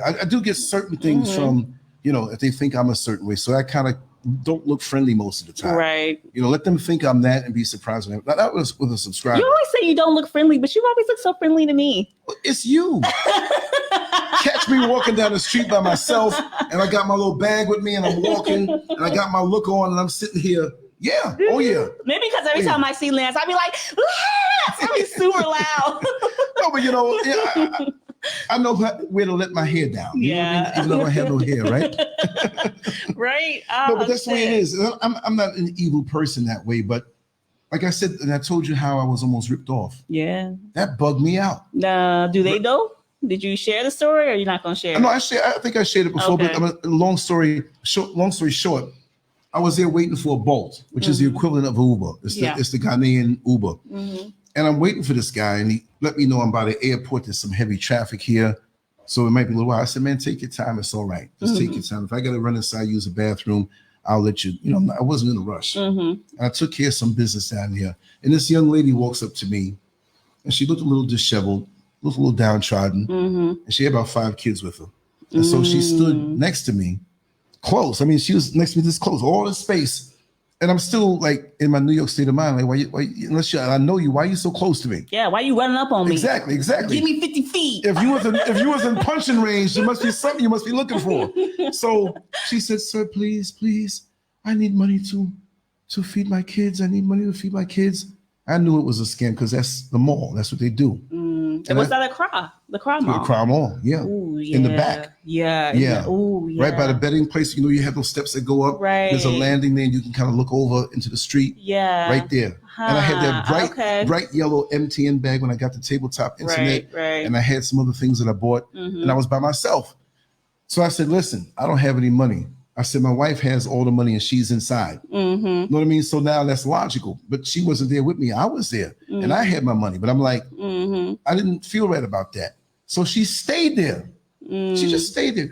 I do get certain things from, if they think I'm a certain way. So I kind of don't look friendly most of the time. Right. Let them think I'm that and be surprised when that was with a subscriber. You always say you don't look friendly, but you always look so friendly to me. It's you. Catch me walking down the street by myself and I got my little bag with me and I'm walking and I got my look on and I'm sitting here. Yeah. Oh, yeah. Maybe because every time I see Lance, I be like, Lance! I be super loud. No, but I know where to let my hair down. You know what I mean? Even though I have no hair, right? Right. No, but that's the way it is. I'm not an evil person that way, but like I said, and I told you how I was almost ripped off. Yeah. That bugged me out. Do they know? Did you share the story or you're not going to share it? No, I think I shared it before, but long story short, I was there waiting for a Bolt, which is the equivalent of Uber. It's the Ghanaian Uber. And I'm waiting for this guy, and he let me know I'm by the airport. There's some heavy traffic here, so it might be a little while. I said, man, take your time. It's all right. Just take your time. If I got to run inside, use a bathroom, I'll let you. I wasn't in a rush. And I took care of some business down here. And this young lady walks up to me, and she looked a little disheveled, looked a little downtrodden, and she had about 5 kids with her. And so she stood next to me, close. I mean, she was next to me this close, all in space. And I'm still like in my New York state of mind, like, why I know you, why are you so close to me? Yeah, why are you running up on me? Exactly. Give me 50 feet. If you was in punching range, there must be something you must be looking for. So she said, sir, please, I need money to feed my kids. I need money to feed my kids. I knew it was a scam because that's the mall. That's what they do. And was that Accra? The Accra Mall? The Accra Mall, yeah. Ooh, yeah. In the back. Yeah. Ooh, yeah. Right by the betting place. You have those steps that go up. Right. There's a landing there and you can kind of look over into the street. Yeah. Right there. And I had that bright yellow MTN bag when I got the tabletop internet. Right. And I had some other things that I bought. And I was by myself. So I said, listen, I don't have any money. I said, my wife has all the money and she's inside. You know what I mean? So now that's logical. But she wasn't there with me. I was there and I had my money. But I'm like, I didn't feel right about that. So she stayed there. She just stayed there.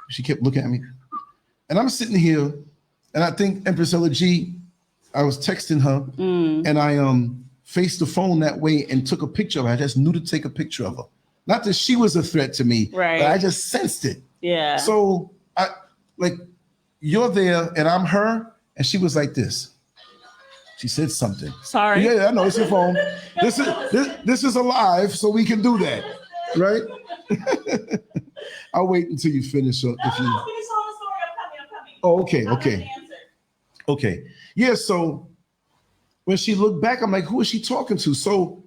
She kept looking at me. And I'm sitting here and I think Empress Ella G, I was texting her and I faced the phone that way and took a picture of her. I just knew to take a picture of her. Not that she was a threat to me, but I just sensed it. Yeah. So you're there and I'm her. And she was like this. She said something. Sorry. Yeah, I know it's your phone. This is alive, so we can do that, right? I'll wait until you finish. If you. I'm coming. Oh, okay. Yeah. So when she looked back, I'm like, who is she talking to? So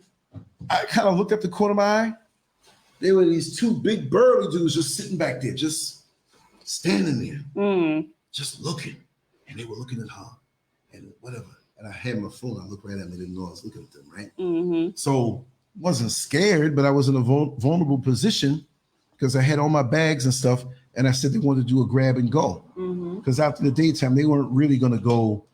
I kind of looked at the corner of my eye. There were these 2 big burly dudes just sitting back there, just standing there, just looking, and they were looking at her and whatever. and I had my phone. I looked right at me, didn't know I was looking at them, right? Mm-hmm. So wasn't scared, but I was in a vulnerable position because I had all my bags and stuff, and I said they wanted to do a grab and go. Because after the daytime, they weren't really going to go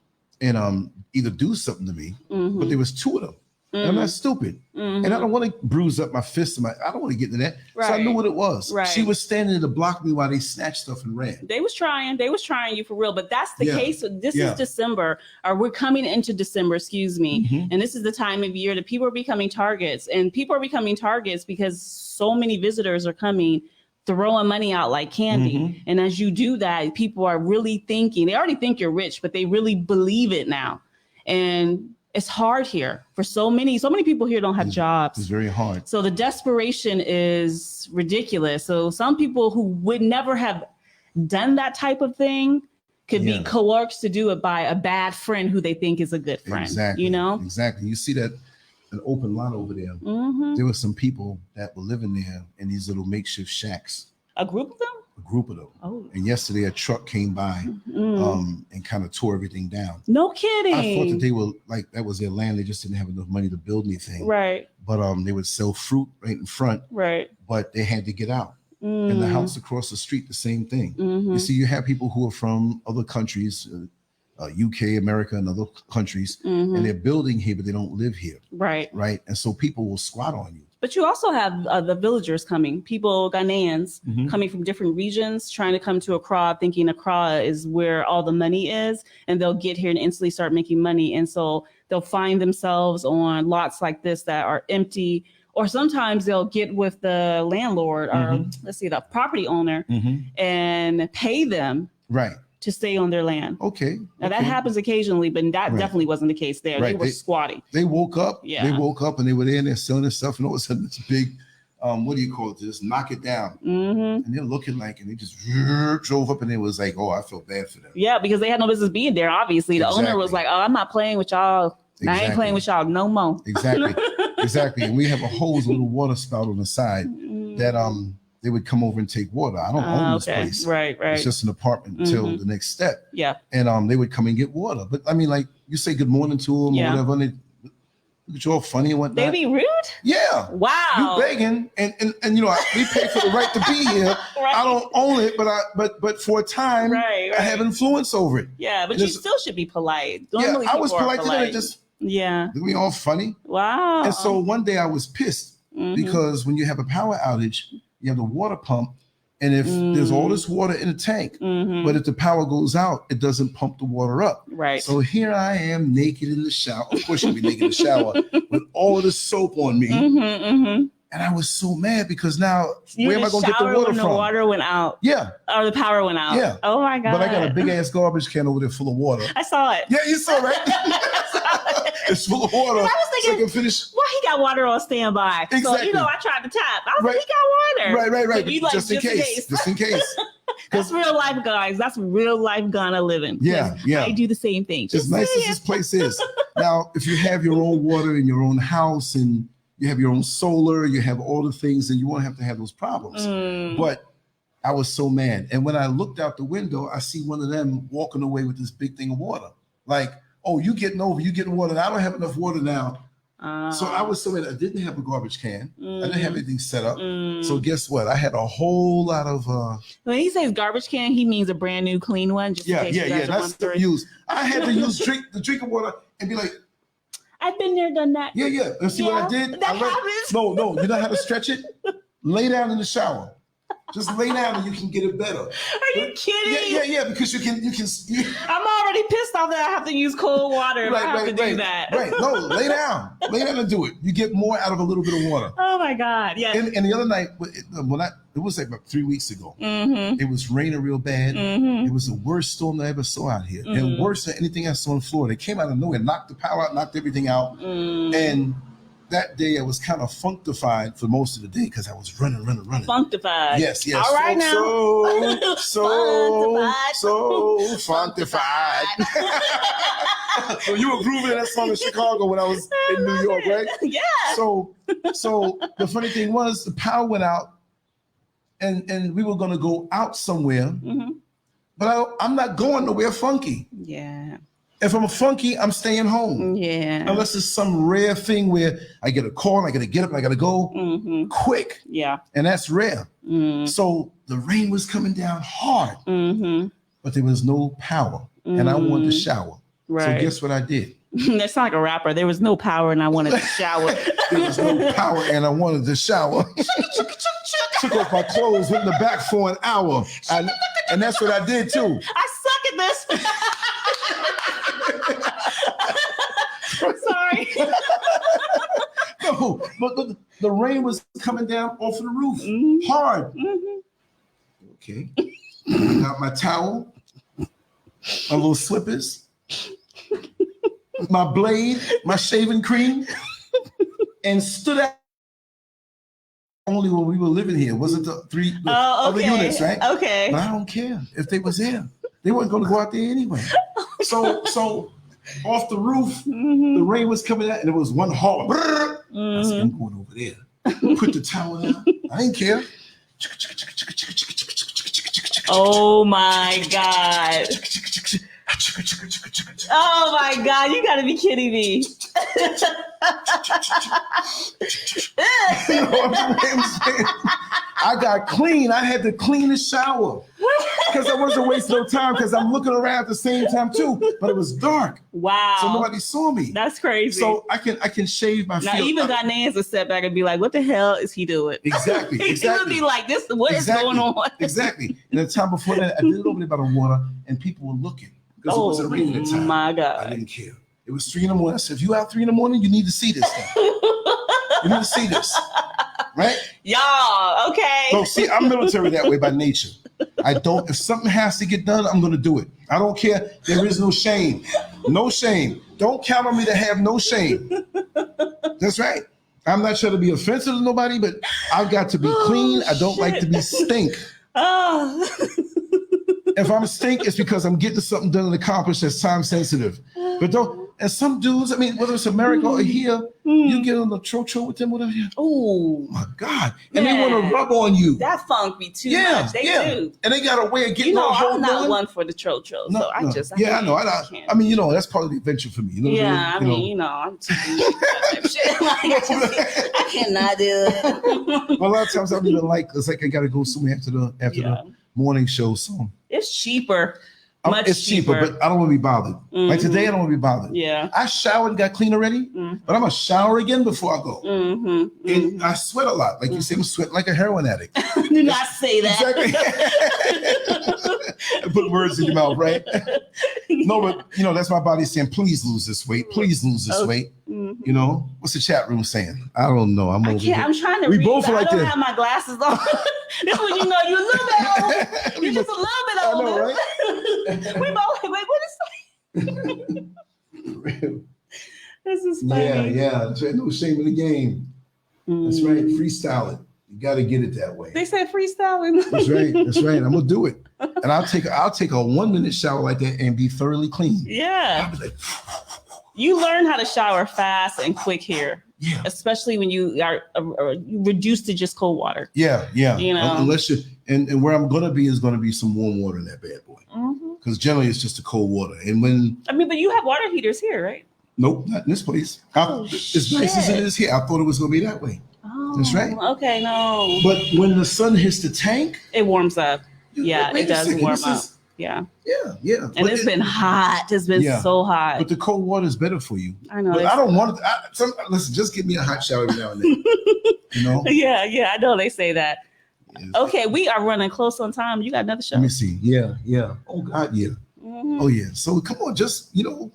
and either do something to me, but there was 2 of them. And I'm not stupid. And I don't want to bruise up my fist. I don't want to get into that. Right. So I knew what it was. Right. She was standing to block me while they snatched stuff and ran. They was trying you for real. But that's the case. This is December, or we're coming into December, excuse me. And this is the time of year that people are becoming targets. And people are becoming targets because so many visitors are coming, throwing money out like candy. And as you do that, people are really thinking, they already think you're rich, but they really believe it now. And it's hard here for so many people here don't have jobs. It's very hard. So the desperation is ridiculous. So some people who would never have done that type of thing could be coerced to do it by a bad friend who they think is a good friend. Exactly. You know? Exactly. You see that an open lot over there. There were some people that were living there in these little makeshift shacks. A group of them? A group of them. Oh. And yesterday a truck came by and kind of tore everything down. No kidding. I thought that they were like, that was their land. They just didn't have enough money to build anything. Right. But they would sell fruit right in front. Right. But they had to get out. And the house across the street, the same thing. You see, you have people who are from other countries, UK, America, and other countries, and they're building here, but they don't live here. Right. Right. And so people will squat on you. But you also have the villagers coming, people, Ghanaians, coming from different regions, trying to come to Accra, thinking Accra is where all the money is, and they'll get here and instantly start making money. And so they'll find themselves on lots like this that are empty, or sometimes they'll get with the landlord or the property owner and pay them to stay on their land. Okay. Now that happens occasionally, but that definitely wasn't the case there. They were squatting. They woke up. They woke up and they were there and they're selling their stuff, and all of a sudden this big, what do you call it? Just knock it down. And they're looking like, and they just drove up, and it was like, oh, I felt bad for them. Yeah, because they had no business being there. Obviously, the owner was like, oh, I'm not playing with y'all. I ain't playing with y'all no more. Exactly. And we have a hose, a little water spout on the side that they would come over and take water. I don't own this place. Right. It's just an apartment until the next step. Yeah. And they would come and get water. But I mean, like, you say good morning to them or whatever, and they look at you all funny and whatnot. They be rude? Yeah. Wow. You begging, and you know, we pay for the right to be here. I don't own it, but for a time, I have influence over it. Yeah, but you still should be polite. Normally I was polite to them. Just we all funny. Wow. And so one day I was pissed because when you have a power outage, you have the water pump, and if there's all this water in the tank, but if the power goes out, it doesn't pump the water up. Right. So here I am naked in the shower. Of course, you'll be naked in the shower with all of this soap on me. And I was so mad because now where am I going to get the water from? The water went out. Yeah. Or the power went out. Yeah. Oh my God. But I got a big ass garbage can over there full of water. I saw it. Yeah, you saw it, right? It's full of water. I was thinking, so I can finish. Well, he got water on standby. Exactly. So, you know, I tried to tap. I was like, he got water. Right. Like, just in case. Just in case. That's real life, guys. That's real life Ghana living. Yeah. I do the same thing. As nice as this place is. Now, if you have your own water in your own house and you have your own solar, you have all the things, and you won't have to have those problems. But I was so mad. And when I looked out the window, I see one of them walking away with this big thing of water. Like, oh, you getting water. And I don't have enough water now. So I was so mad. I didn't have a garbage can. I didn't have anything set up. So guess what? I had a whole lot of... When he says garbage can, he means a brand new clean one. Just in case you guys that's the use. I had to use the drinking water and be like, I've been there, done that. Yeah. And see what I did? That happens. No. You know how to stretch it? Lay down in the shower. Just lay down and you can get it better. Are you kidding? Yeah, because you can. I'm already pissed off that I have to use cold water if I have to do that. Right. No, lay down and do it. You get more out of a little bit of water. Oh my God. Yeah. And the other night, it was like about 3 weeks ago. It was raining real bad. It was the worst storm I ever saw out here. And worse than anything I saw in Florida. It came out of nowhere, knocked the power out, knocked everything out. And that day I was kind of functified for most of the day because I was running. Functified. Yes. All right now. So functified. So you were grooving that song in Chicago when I was in New York, right? Yeah. So the funny thing was the power went out and we were going to go out somewhere, but I'm not going nowhere funky. Yeah. If I'm funky, I'm staying home. Yeah. Unless it's some rare thing where I get a call and I got to get up and I got to go quick. Yeah. And that's rare. So the rain was coming down hard, but there was no power. And I wanted to shower. Right. So guess what I did? That's not like a rapper. There was no power and I wanted to shower. There was no power and I wanted to shower. Took off my clothes, went in the back for an hour. And that's what I did too. I suck at this. Sorry. No, but the rain was coming down off of the roof hard. Okay. Got my towel, my little slippers, my blade, my shaving cream, and stood out. Only when we were living here. Wasn't the three other units, right? Okay. But I don't care if they was there. They weren't going to go out there anyway. So off the roof, the rain was coming out, and it was one hard. I said, I'm going over there. Put the towel down. I didn't care. Oh my God. Oh my God, you gotta be kidding me. You know what I'm saying? I got clean. I had to clean the shower because I wasn't wasting no time because I'm looking around at the same time too, but it was dark. Wow. So nobody saw me. That's crazy. So I can shave my now field. even Ghanaians will step back and be like, what the hell is he doing? Exactly. He would be like, what is going on? Exactly. And the time before that, I did it over there by the water and people were looking because it wasn't raining at the time. My God. I didn't care. It was 3 a.m. I said, if you out 3 a.m, you need to see this thing. You need to see this. Right? Y'all, okay. So see, I'm military that way by nature. I don't, if something has to get done, I'm going to do it. I don't care. There is no shame. No shame. Don't count on me to have no shame. That's right. I'm not trying to be offensive to nobody, but I've got to be clean. I don't like to be stink. Oh. If I'm stink, it's because I'm getting something done and accomplished that's time sensitive. But don't, and some dudes, I mean, whether it's America or here, you get on the tro with them, whatever. Oh my God. And they want to rub on you. That funk me too much. They do. And they got a way of getting I'm not one for the tro. So no. I know. I mean, that's part of the adventure for me. I'm too shit. I cannot do it. Well, a lot of times I don't even it's like I got to go somewhere after the morning show. So it's cheaper. It's cheaper, but I don't want to be bothered. Like today, I don't want to be bothered. Yeah. I showered and got clean already, but I'm going to shower again before I go. And I sweat a lot. Like you say, I'm sweating like a heroin addict. Do not say that. Exactly. Put words in your mouth, right? No, but, that's my body saying, please lose this weight. Please lose this weight. What's the chat room saying? I don't know. I'm over here. I'm trying to read. Both I don't have my glasses on. This one, you're a little bit old. You're just a little bit older. I know, right? We both like, wait, what is that? This is funny. Yeah. There's no shame in the game. That's right. Freestyle it. You got to get it that way. They said freestyling. That's right. I'm gonna do it, and I'll take a 1-minute shower like that and be thoroughly clean. Yeah. I'll be like, you learn how to shower fast and quick here. Yeah. Especially when you are reduced to just cold water. Yeah. Unless you and where I'm gonna be is gonna be some warm water in that bad boy. Because generally it's just a cold water. And but you have water heaters here, right? Nope, not in this place. As nice as it is here, I thought it was gonna be that way. Oh, that's right. Okay, no. But when the sun hits the tank, it warms up. It does warm up. Yeah. And it's been hot. It's been so hot. But the cold water is better for you. I know. But I don't want it. Listen, just give me a hot shower every now and then. Yeah. I know they say that. Okay, we are running close on time. You got another show? Let me see. Yeah. Oh God, yeah. Oh yeah. So come on, just you're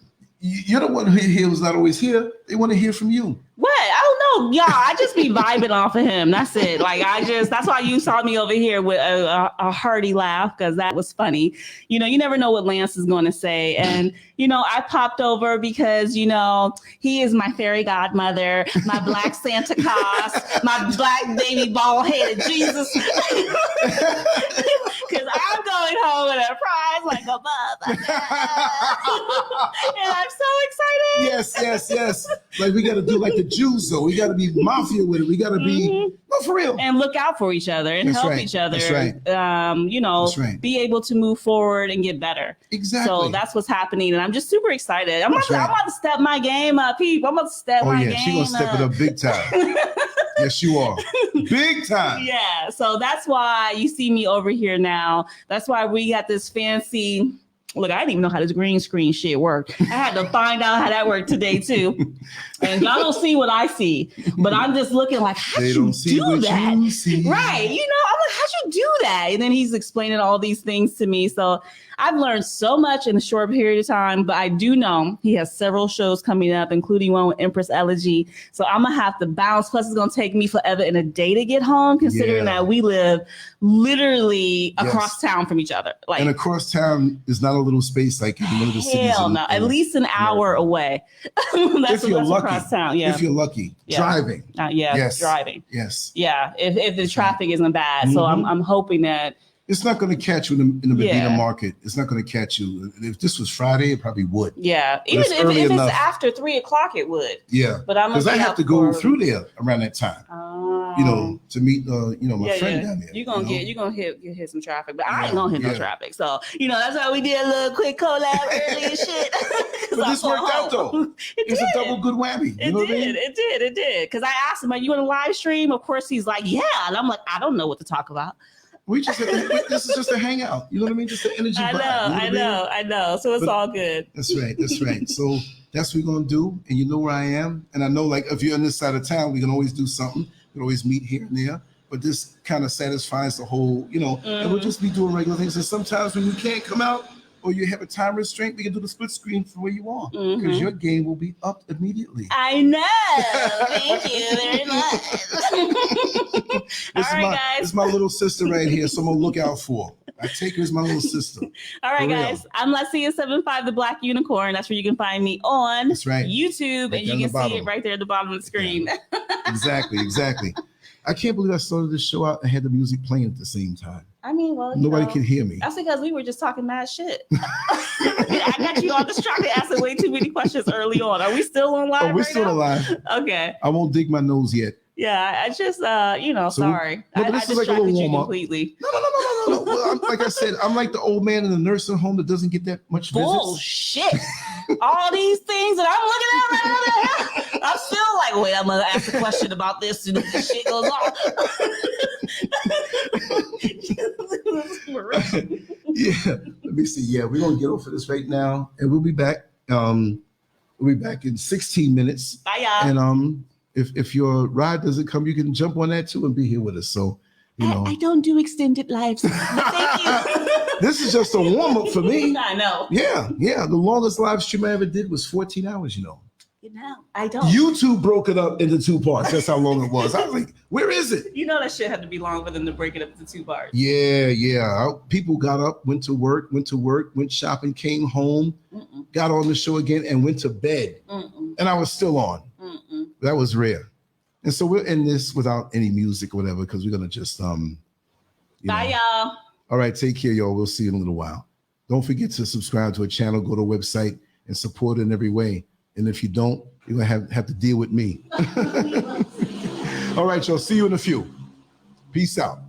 the one who's not always here. They want to hear from you. What? I don't know, y'all. I just be vibing off of him. That's it. Like that's why you saw me over here with a hearty laugh because that was funny. You never know what Lance is going to say, and I popped over because he is my fairy godmother, my black Santa Claus, my black baby bald headed Jesus. Because I'm going home with a prize like a mother, and I'm so excited. Yes. Like we got to do like the Jews though. We got to be mafia with it. We got to be no for real and look out for each other and help each other. That's right. Be able to move forward and get better. Exactly. So that's what's happening, and I'm just super excited. I'm about to step my game up, people. I'm about to step my game up. She gonna step it up big time. Yes, you are. Big time. Yeah. So that's why you see me over here now. That's why we got this fancy. Look, I didn't even know how this green screen shit worked. I had to find out how that worked today too. And y'all don't see what I see, but I'm just looking like, how'd you do that? Right. I'm like, how'd you do that? And then he's explaining all these things to me. So I've learned so much in a short period of time, but I do know he has several shows coming up, including one with Empress Elegy. So I'm going to have to bounce. Plus, it's going to take me forever and a day to get home, considering that we live literally across town from each other. Like, and across town is not a little space like in one of the cities. Hell no, at least an hour away. That's across town. Yeah. If you're lucky. Driving. Driving. Yes. Yeah, if the traffic isn't bad. So I'm hoping that it's not going to catch you in the Medina market. It's not going to catch you. If this was Friday, it probably would. Yeah, even if it's after 3:00, it would. Yeah, but because I have to go through there around that time. To meet my friend down there. You're gonna hit some traffic, but I ain't gonna hit no traffic. So that's why we did a little quick collab early and shit. But this worked out though. It's a double good whammy. It did. Because I asked him, "Are you on a live stream?" Of course, he's like, "Yeah," and I'm like, "I don't know what to talk about." This is just a hangout. You know what I mean? Just an energy vibe. I know. So it's all good. That's right. So that's what we're going to do. And you know where I am. And I know, like, if you're on this side of town, we can always do something. We can always meet here and there. But this kind of satisfies the whole, and we'll just be doing regular things. And sometimes when you can't come out or you have a time restraint, we can do the split screen from where you are. Because your game will be up immediately. I know. Thank you very much. This is my little sister right here, so I'm going to look out for. I take her as my little sister. All right, guys. I'm Lesia75, the Black Unicorn. That's where you can find me on YouTube. And you can see it right there at the bottom of the screen. Exactly. I can't believe I started this show out and had the music playing at the same time. I mean, well, nobody can hear me. That's because we were just talking mad shit. I got you all distracted asking way too many questions early on. Are we still on live? We're still alive. Okay. I won't dig my nose yet. Yeah, I just, sorry. But this is like a little warm up. Completely. No. Well, like I said, I'm like the old man in the nursing home that doesn't get that much visits. Bullshit. All these things that I'm looking at, I'm still like, wait, I'm going to ask a question about this and this shit goes on. Let me see. Yeah, we're going to get off of this right now and we'll be back. We'll be back in 16 minutes. Bye, y'all. And if your ride doesn't come, you can jump on that too and be here with us. So, I don't do extended lives. Thank you. This is just a warm up for me. I know. Yeah. The longest live stream I ever did was 14 hours, I don't. YouTube broke it up into 2 parts. That's how long it was. I was like, where is it? That shit had to be long for them to break it up into 2 parts. Yeah. People got up, went to work, went shopping, came home, got on the show again, and went to bed. And I was still on. That was rare. And so we'll end this without any music or whatever, because we're going to just, Bye, y'all. All right, take care, y'all. We'll see you in a little while. Don't forget to subscribe to our channel, go to the website, and support it in every way. And if you don't, you're going to have to deal with me. All right, y'all. See you in a few. Peace out.